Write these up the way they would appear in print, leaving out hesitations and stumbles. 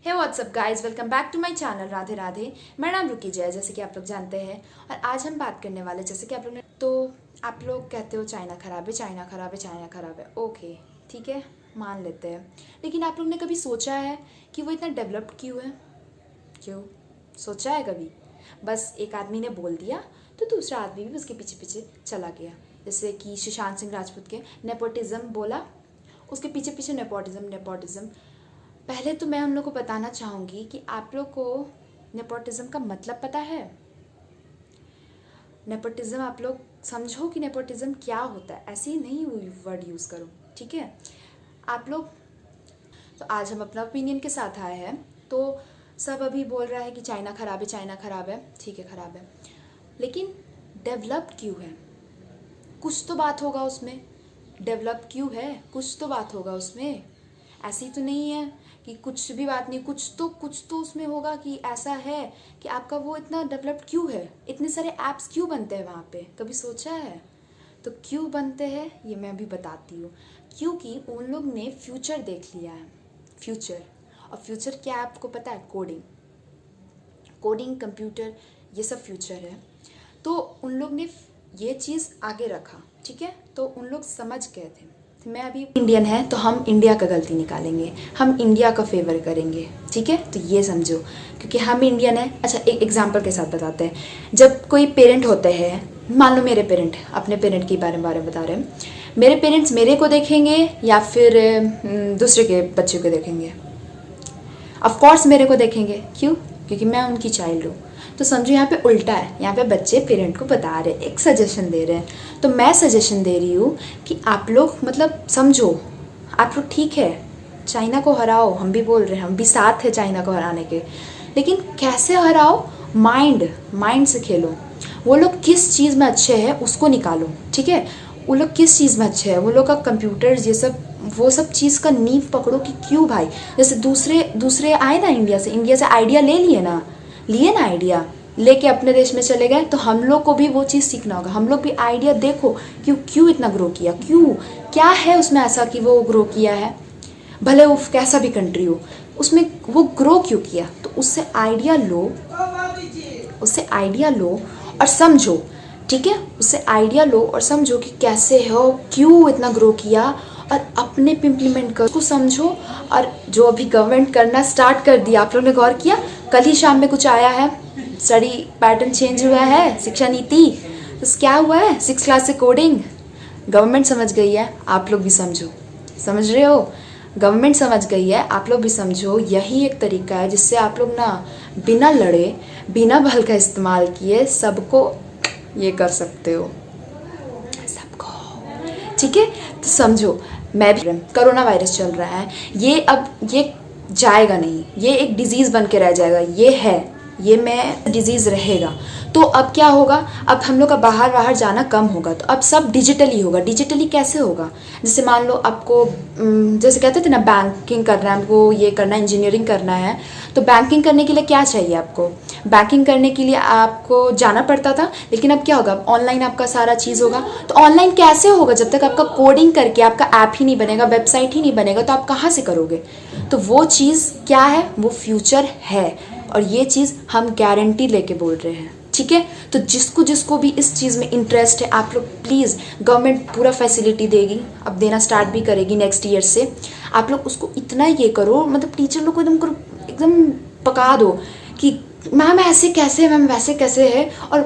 Hey WhatsApp guys, welcome back to my channel Radhe Radhe. मेरा नाम रुकी जय, जैसे कि आप लोग जानते हैं। और आज हम बात करने वाले, जैसे कि आप लोग ने आप लोग कहते हो चाइना ख़राब है, चाइना ख़राब है, चाइना ख़राब है। ओके, ठीक है, मान लेते हैं। लेकिन आप लोग ने कभी सोचा है कि वो इतना डेवलप्ड क्यों है? क्यों सोचा है कभी? बस एक आदमी ने बोल दिया तो दूसरा आदमी भी उसके पीछे पीछे चला गया। जैसे कि सुशांत सिंह राजपूत के नेपोटिज्म बोला, उसके पीछे पीछे नेपोटिज्म। पहले तो मैं उन लोग को बताना चाहूँगी कि आप लोग को नेपोटिज्म का मतलब पता है? नेपोटिज्म आप लोग समझो कि नेपोटिज्म क्या होता है, ऐसे ही नहीं वर्ड यूज़ करो, ठीक है आप लोग। तो आज हम अपना ओपिनियन के साथ आए हैं। तो सब अभी बोल रहा है कि चाइना ख़राब है, चाइना ख़राब है। ठीक है, ख़राब है, लेकिन डेवलप्ड क्यों है? कुछ तो बात होगा उसमें। डेवलप क्यों है? कुछ तो बात होगा उसमें। ऐसी तो नहीं है कि कुछ भी बात नहीं, कुछ तो उसमें होगा कि ऐसा है कि आपका वो इतना डेवलप्ड क्यों है। इतने सारे ऐप्स क्यों बनते हैं वहाँ पे, कभी सोचा है? तो क्यों बनते हैं ये मैं अभी बताती हूँ। क्योंकि उन लोग ने फ्यूचर देख लिया है। फ्यूचर, और फ्यूचर क्या है आपको पता है? कोडिंग, कंप्यूटर, ये सब फ्यूचर है। तो उन लोग ने ये चीज़ आगे रखा, ठीक है। तो उन लोग समझ गए थे। मैं अभी इंडियन है तो हम इंडिया का गलती निकालेंगे, हम इंडिया का फेवर करेंगे, ठीक है। तो ये समझो, क्योंकि हम इंडियन है। अच्छा, एक एग्जांपल के साथ बताते हैं। जब कोई पेरेंट होते हैं, मान लो मेरे पेरेंट, अपने पेरेंट के बारे में बता रहे हैं। मेरे पेरेंट्स मेरे को देखेंगे या फिर दूसरे के बच्चे को देखेंगे? ऑफ कोर्स मेरे को देखेंगे। क्यों? क्योंकि मैं उनकी चाइल्ड हूँ। तो समझो यहाँ पे उल्टा है, यहाँ पे बच्चे पेरेंट को बता रहे हैं, एक सजेशन दे रहे हैं। तो मैं सजेशन दे रही हूँ कि आप लोग मतलब समझो, आप लोग ठीक है चाइना को हराओ, हम भी बोल रहे हैं, हम भी साथ है चाइना को हराने के। लेकिन कैसे हराओ? माइंड से खेलो। वो लोग किस चीज़ में अच्छे हैं उसको निकालो, ठीक है। वो लोग किस चीज़ में अच्छे हैं, वो लोग का कंप्यूटर्स, ये सब, वो सब चीज़ का नींव पकड़ो कि क्यों भाई। जैसे दूसरे आए ना इंडिया से आइडिया लिए ना आइडिया लेके अपने देश में चले गए। तो हम लोग को भी वो चीज़ सीखना होगा। हम लोग भी आइडिया देखो क्यों इतना ग्रो किया, क्यों, क्या है उसमें ऐसा कि वो ग्रो किया है। भले वो कैसा भी कंट्री हो, उसमें वो ग्रो क्यों किया। तो उससे आइडिया लो और समझो, ठीक है। उससे आइडिया लो और समझो कि कैसे हो, क्यों इतना ग्रो किया, और अपने पे इम्प्लीमेंट करो, उसको समझो। और जो अभी गवर्नमेंट करना स्टार्ट कर दिया, आप लोगों ने गौर किया? कल ही शाम में कुछ आया है, स्टडी पैटर्न चेंज हुआ है, शिक्षा नीति। तो क्या हुआ है? 6 क्लास से कोडिंग गवर्नमेंट समझ गई है, आप लोग भी समझो। समझ रहे हो? गवर्नमेंट समझ गई है, आप लोग भी समझो। यही एक तरीका है जिससे आप लोग ना बिना लड़े, बिना बल का इस्तेमाल किए सबको ये कर सकते हो, सबको, ठीक है। तो समझो, मैं भी, कोरोना वायरस चल रहा है, ये जाएगा नहीं, ये एक डिजीज़ बन के रह जाएगा। ये मैं डिजीज़ रहेगा। तो अब क्या होगा? अब हम लोग का बाहर जाना कम होगा। तो अब सब डिजिटली होगा। डिजिटली कैसे होगा? जैसे मान लो आपको जैसे कहते थे ना, बैंकिंग करना है हमको, ये करना, इंजीनियरिंग करना है। तो बैंकिंग करने के लिए क्या चाहिए आपको? बैंकिंग करने के लिए आपको जाना पड़ता था, लेकिन अब क्या होगा? ऑनलाइन आपका सारा चीज़ होगा। तो ऑनलाइन कैसे होगा? जब तक आपका कोडिंग करके आपका ऐप ही नहीं बनेगा, वेबसाइट ही नहीं बनेगा, तो आप कहाँ से करोगे? तो वो चीज़ क्या है? वो फ्यूचर है। और ये चीज़ हम गारंटी लेके बोल रहे हैं, ठीक है। तो जिसको भी इस चीज़ में इंटरेस्ट है, आप लोग प्लीज़, गवर्नमेंट पूरा फैसिलिटी देगी, अब देना स्टार्ट भी करेगी नेक्स्ट ईयर से। आप लोग उसको इतना ये करो, मतलब टीचर लोग को एकदम पका दो कि मैम ऐसे कैसे, मैम वैसे कैसे है। और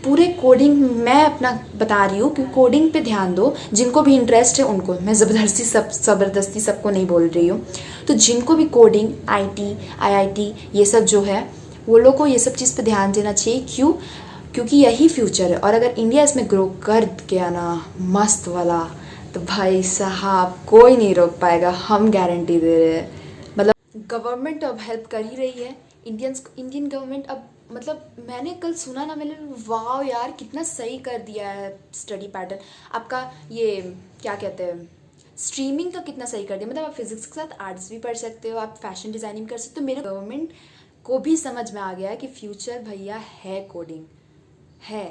पूरे कोडिंग, मैं अपना बता रही हूँ कि कोडिंग पे ध्यान दो। जिनको भी इंटरेस्ट है उनको, मैं ज़बरदस्ती सबको नहीं बोल रही हूँ। तो जिनको भी कोडिंग, आईटी, आईआईटी, ये सब जो है, वो लोग को ये सब चीज़ पे ध्यान देना चाहिए। क्यों? क्योंकि यही फ्यूचर है। और अगर इंडिया इसमें ग्रो कर गया ना मस्त वाला, तो भाई साहब कोई नहीं रोक पाएगा, हम गारंटी दे रहे हैं। मतलब गवर्नमेंट अब हेल्प कर ही रही है। इंडियन गवर्नमेंट अब, मतलब मैंने कल सुना ना, मैंने वाह यार कितना सही कर दिया है स्टडी पैटर्न आपका। ये क्या कहते हैं, स्ट्रीमिंग का कितना सही कर दिया। मतलब आप फिजिक्स के साथ आर्ट्स भी पढ़ सकते हो, आप फैशन डिज़ाइनिंग कर सकते हो। मेरे गवर्नमेंट को भी समझ में आ गया है कि फ्यूचर भैया है, कोडिंग है।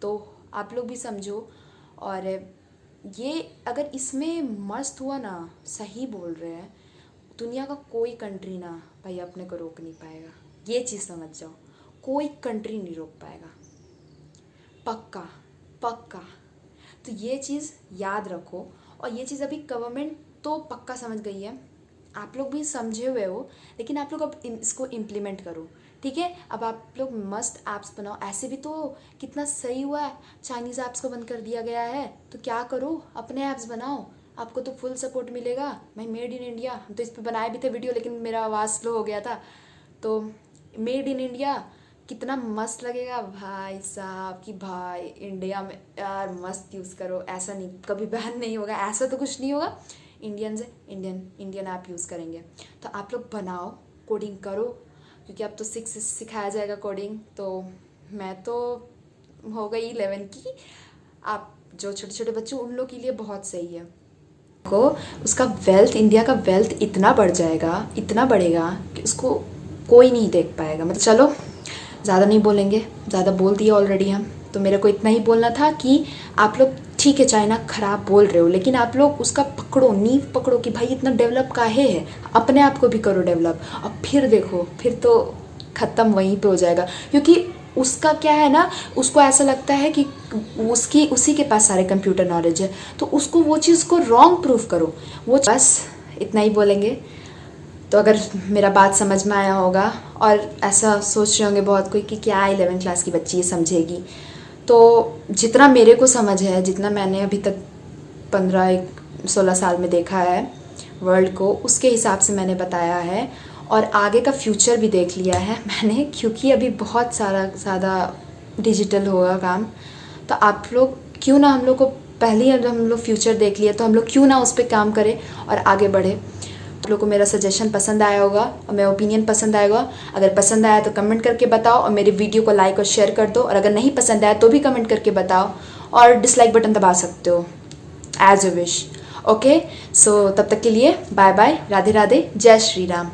तो आप लोग भी समझो। और ये अगर इसमें मस्त हुआ ना, सही बोल रहे हैं, दुनिया का कोई कंट्री ना भाई अपने को रोक नहीं पाएगा, ये चीज़ समझ जाओ। कोई कंट्री नहीं रोक पाएगा, पक्का पक्का। तो ये चीज़ याद रखो। और ये चीज़ अभी गवर्नमेंट तो पक्का समझ गई है, आप लोग भी समझे हुए हो, लेकिन आप लोग अब इसको इम्प्लीमेंट करो, ठीक है। अब आप लोग मस्त ऐप्स बनाओ। ऐसे भी तो कितना सही हुआ है, चाइनीज़ ऐप्स को बंद कर दिया गया है, तो क्या करो, अपने ऐप्स बनाओ, आपको तो फुल सपोर्ट मिलेगा। मैं मेड इन इंडिया, हम तो इस पर बनाए भी थे वीडियो, लेकिन मेरा आवाज़ स्लो हो गया था। तो मेड इन इंडिया कितना मस्त लगेगा भाई साहब कि भाई इंडिया में यार मस्त यूज़ करो। ऐसा नहीं, कभी बैन नहीं होगा, ऐसा तो कुछ नहीं होगा। इंडियन से इंडियन ऐप यूज़ करेंगे। तो आप लोग बनाओ, कोडिंग करो, क्योंकि अब तो 6 सिखाया जाएगा कोडिंग। तो मैं तो हो गई 11 की, आप जो छोटे छोटे बच्चे उन लोग के लिए बहुत सही है। को उसका वेल्थ, इंडिया का वेल्थ इतना बढ़ जाएगा, इतना बढ़ेगा कि उसको कोई नहीं देख पाएगा। मतलब चलो ज़्यादा नहीं बोलेंगे, ज़्यादा बोल दिया ऑलरेडी हम। तो मेरे को इतना ही बोलना था कि आप लोग ठीक है चाइना ख़राब बोल रहे हो, लेकिन आप लोग उसका पकड़ो, नींव पकड़ो कि भाई इतना डेवलप काहे है, अपने आप को भी करो डेवलप। अब फिर देखो, फिर तो ख़त्म वहीं पे हो जाएगा। क्योंकि उसका क्या है ना, उसको ऐसा लगता है कि उसी के पास सारे कंप्यूटर नॉलेज है, तो उसको वो चीज़ को रॉन्ग प्रूफ करो। वो बस इतना ही बोलेंगे। तो अगर मेरा बात समझ में आया होगा, और ऐसा सोच रहे होंगे बहुत कोई कि क्या 11 क्लास की बच्ची ये समझेगी, तो जितना मेरे को समझ है, जितना मैंने अभी तक 15-16 साल में देखा है वर्ल्ड को, उसके हिसाब से मैंने बताया है। और आगे का फ्यूचर भी देख लिया है मैंने, क्योंकि अभी बहुत सारा ज़्यादा डिजिटल होगा काम। तो आप लोग क्यों ना, हम लोग को पहले ही हम लोग फ्यूचर देख लिया, तो हम लोग क्यों ना उस पर काम करें और आगे बढ़े। आप लोग को मेरा सजेशन पसंद आया होगा और मेरा ओपिनियन पसंद आएगा। अगर पसंद आया तो कमेंट करके बताओ, और मेरे वीडियो को लाइक और शेयर कर दो। और अगर नहीं पसंद आया तो भी कमेंट करके बताओ, और डिसलाइक बटन दबा सकते हो, एज यू विश। ओके, सो तब तक के लिए बाय बाय, राधे राधे, जय श्री राम।